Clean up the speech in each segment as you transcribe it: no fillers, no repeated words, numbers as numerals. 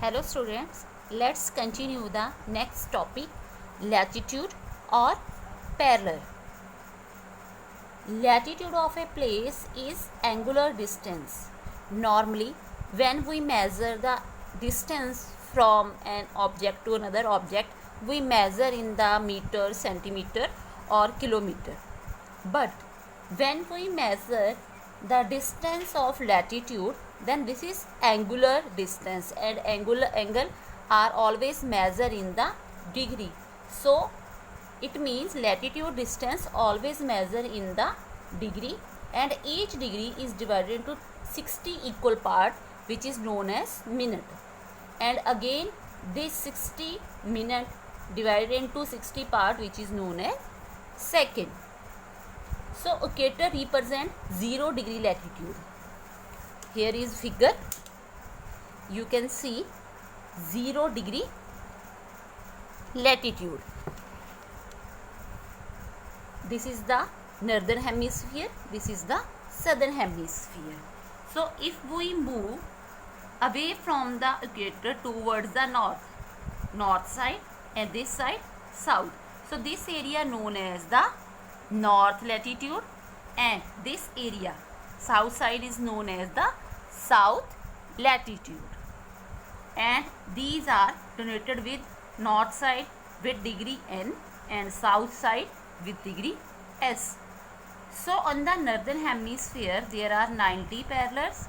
Hello students, let's continue the next topic, latitude or parallel. Latitude of a place is angular distance. Normally, when we measure the distance from an object to another object, we measure in the meter, centimeter or kilometer. But when we measure the distance of latitude, then this is angular distance, and angle are always measured in the degree. So it means latitude distance always measure in the degree, and each degree is divided into 60 equal part, which is known as minute. And again this 60 minute divided into 60 part, which is known as second. So equator represent 0 degree latitude. Here is figure. You can see 0 degree latitude. This is the northern hemisphere. This is the southern hemisphere. So if we move away from the equator towards the north side, and this side south. So this area known as the north latitude, and this area south side is known as the south latitude, and these are denoted with north side with degree N and south side with degree S. So on the northern hemisphere there are 90 parallels,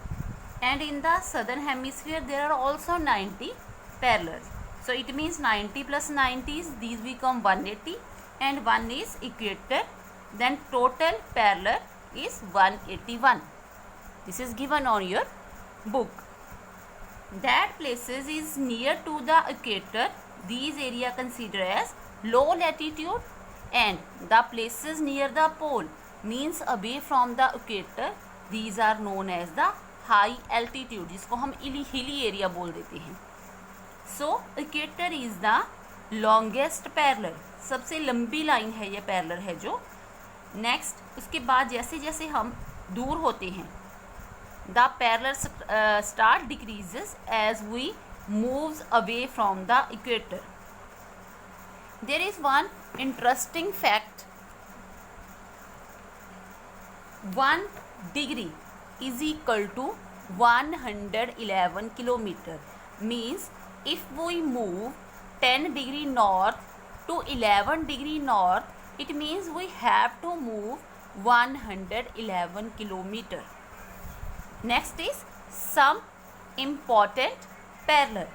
and in the southern hemisphere there are also 90 parallels. So it means 90 plus 90 is, these become 180, and 1 is equator, then total parallel is 181. This is given on your book. That places is near to the equator, these area considered as low latitude, and the places near the pole means away from the equator, these are known as the high altitude, जिसको हम hilly area बोल देते हैं. So equator is the longest parallel, सबसे लंबी line है ये parallel है जो. नेक्स्ट उसके बाद जैसे जैसे हम दूर होते हैं, the parallel start decreases as we moves away from the equator. There is one interesting fact. 1 degree is equal to 111 kilometer. Means if we move 10 degree north to 11 degree north, it means we have to move 111 kilometer. Next is some important parallel.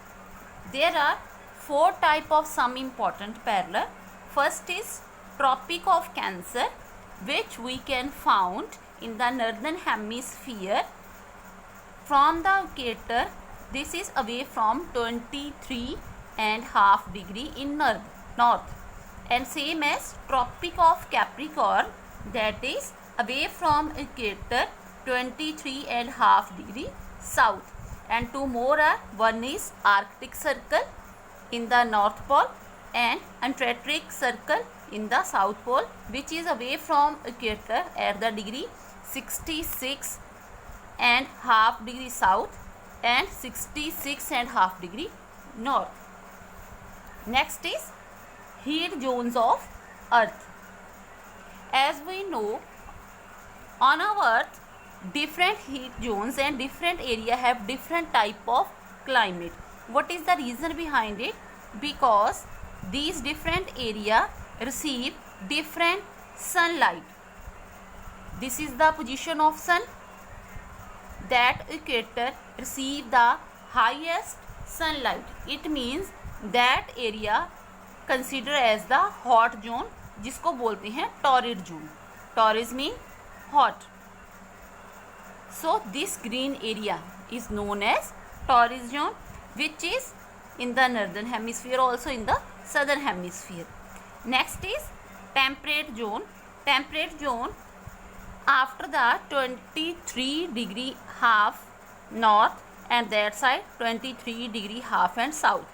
There are 4 type of some important parallel. First is Tropic of Cancer, which we can found in the northern hemisphere from the equator. This is away from 23.5 degree in north, and same as Tropic of Capricorn, that is away from equator 23.5 degree south. And 2 more are, one is Arctic Circle in the North Pole and Antarctic Circle in the South Pole, which is away from equator at the degree 66.5 degree south and 66.5 degree north. Next is heat zones of Earth. As we know, on our Earth different heat zones and different area have different type of climate. What is the reason behind it? Because these different area receive different sunlight. This is the position of sun. That equator receive the highest sunlight. It means that area considered as the hot zone, जिसको बोलते हैं torrid zone. Torrid mean hot. So this green area is known as torrid zone, which is in the northern hemisphere, also in the southern hemisphere. Next is temperate zone. Temperate zone after the 23 degree half north, and that side 23 degree half and south.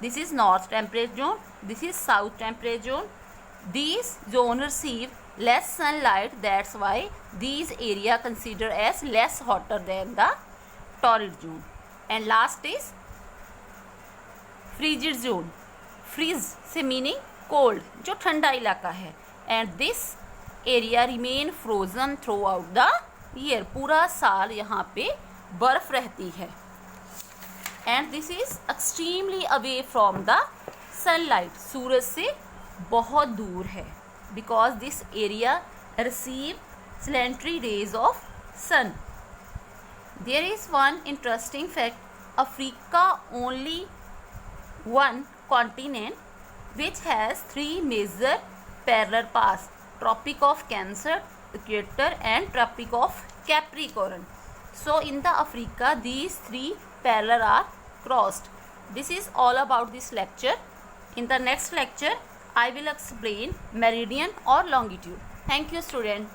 This is north temperate zone, this is south temperate zone. These zones receive less sunlight, that's why these area considered as less hotter than the torrid zone. And last is frigid zone, freeze से meaning cold, जो ठंडा इलाका है, and this area remain frozen throughout the year, पूरा साल यहाँ पे बर्फ रहती है, and this is extremely away from the sunlight, सूरज से बहुत दूर है, because this area receive slanty rays of sun. There is one interesting fact, Africa only one continent which has 3 major parallel paths, Tropic of Cancer, Equator and Tropic of Capricorn. So in the Africa these 3 parallel are crossed. This is all about this lecture. In the next lecture I will explain meridian or longitude. Thank you student.